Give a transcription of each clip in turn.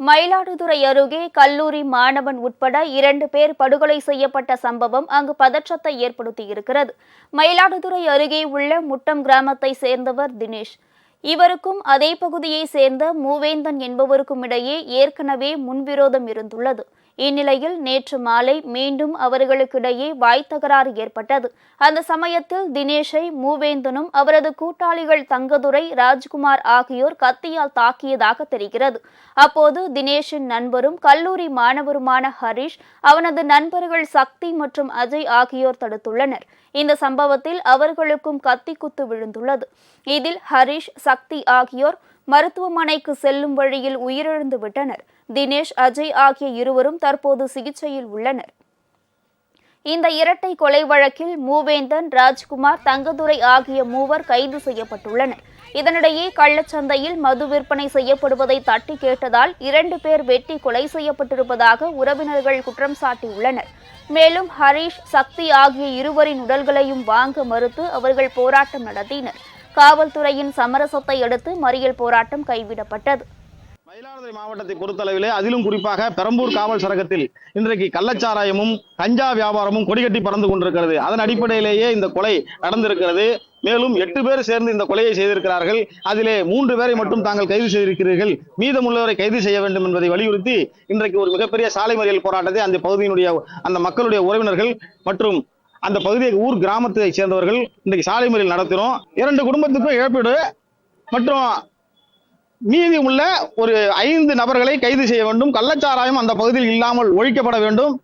மயிலாடுதுறை அருகே கல்லூரி மாணவன் உட்பட 2 பேர் படுகொலை செய்யப்பட்ட சம்பவம் அங்கு பதற்றத்தை ஏற்படுத்தியிருக்கிறது. மயிலாடுதுறை அருகே உள்ள முட்டம் கிராமத்தை சேர்ந்தவர் தினேஷ். இவருக்கும் அதே பகுதியை சேர்ந்த மூவேந்தன் என்பவருக்கும் இடையே ஏற்கனவே முன்விரோதம் இருந்துள்ளது. இந்நிலையில் நேற்று மாலை மீண்டும் அவர்களுக்கிடையே வாய்த்தகராறு ஏற்பட்டது. அந்த சமயத்தில் தினேஷை மூவேந்தனும் அவரது கூட்டாளிகள் தங்கதுரை, ராஜ்குமார் ஆகியோர் கத்தியால் தாக்கியதாக தெரிகிறது. அப்போது தினேஷின் நண்பரும் கல்லூரி மாணவருமான ஹரிஷ், அவனது நண்பர்கள் சக்தி மற்றும் அஜய் ஆகியோர் தடுத்துள்ளனர். இந்த சம்பவத்தில் அவர்களுக்கும் கத்தி குத்து விழுந்துள்ளது. இதில் ஹரிஷ், சக்தி ஆகியோர் மருத்துவமனைக்கு செல்லும் வழியில் உயிரிழந்து விட்டனர். தினேஷ், அஜய் ஆகிய இருவரும் தற்போது சிகிச்சையில் உள்ளனர். இந்த இரட்டை கொலை வழக்கில் மூவேந்தன், ராஜ்குமார், தங்கதுரை ஆகிய மூவர் கைது செய்யப்பட்டுள்ளனர். இதனிடையே கள்ளச்சந்தையில் மது விற்பனை செய்யப்படுவதை தட்டி கேட்டதால் 2 பேர் வெட்டி கொலை செய்யப்பட்டிருப்பதாக உறவினர்கள் குற்றம் சாட்டியுள்ளனர். மேலும் ஹரிஷ், சக்தி ஆகிய இருவரின் உடல்களையும் வாங்க மறுத்து அவர்கள் போராட்டம் நடத்தினர். காவல்துறையின் சமரசத்தை அடுத்து மறியல் போராட்டம் கைவிடப்பட்டது. மயிலாடுதுறை மாவட்டத்தை பொறுத்தளவிலே, அதிலும் குறிப்பாக பெரம்பூர் காவல் சரகத்தில் இன்றைக்கு கள்ளச்சாராயமும் கஞ்சா வியாபாரமும் கொடிகட்டி பறந்து கொண்டிருக்கிறது. அதன் அடிப்படையிலேயே இந்த கொலை நடந்திருக்கிறது. மேலும் 8 பேர் சேர்ந்து இந்த கொலையை செய்திருக்கிறார்கள். அதிலே 3 பேரை மட்டும் தாங்கள் கைது செய்திருக்கிறீர்கள், மீதமுள்ளவரை கைது செய்ய வேண்டும் என்பதை வலியுறுத்தி இன்றைக்கு ஒரு மிகப்பெரிய சாலை மறியல் போராட்டத்தை அந்த பகுதியினுடைய அந்த மக்களுடைய உறவினர்கள் மற்றும் அந்த பகுதியை ஊர் கிராமத்தை சேர்ந்தவர்கள் இன்றைக்கு சாலை மறியல் நடத்தினோம். 2 குடும்பத்துக்கும் இழப்பீடு மற்றும் மீதி உள்ள ஒரு 5 நபர்களை கைது செய்ய வேண்டும். கள்ளச்சாராயம் அந்த பகுதியில் இல்லாமல் ஒழிக்கப்பட வேண்டும்.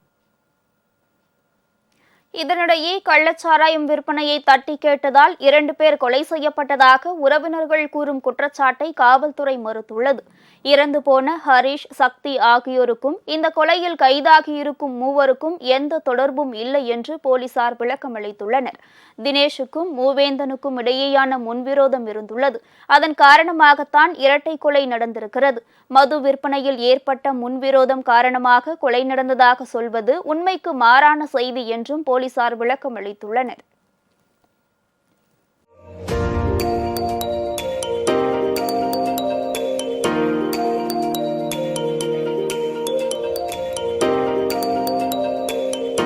இதனிடையே கள்ளச்சாராயம் விற்பனையை தட்டி கேட்டதால் 2 பேர் கொலை செய்யப்பட்டதாக உறவினர்கள் கூறும் குற்றச்சாட்டை காவல்துறை மறுத்துள்ளது. இறந்து போன ஹரிஷ், சக்தி ஆகியோருக்கும் இந்த கொலையில் கைதாகியிருக்கும் மூவருக்கும் எந்த தொடர்பும் இல்லை என்று போலீசார் விளக்கம் அளித்துள்ளனர். தினேஷுக்கும் மூவேந்தனுக்கும் இடையேயான முன்விரோதம் இருந்துள்ளது. அதன் காரணமாகத்தான் இரட்டை கொலை நடந்திருக்கிறது. மது விற்பனையில் ஏற்பட்ட முன்விரோதம் காரணமாக கொலை நடந்ததாக சொல்வது உண்மைக்கு மாறான செய்தி என்றும் போலீசார் விளக்கம் அளித்துள்ளனர்.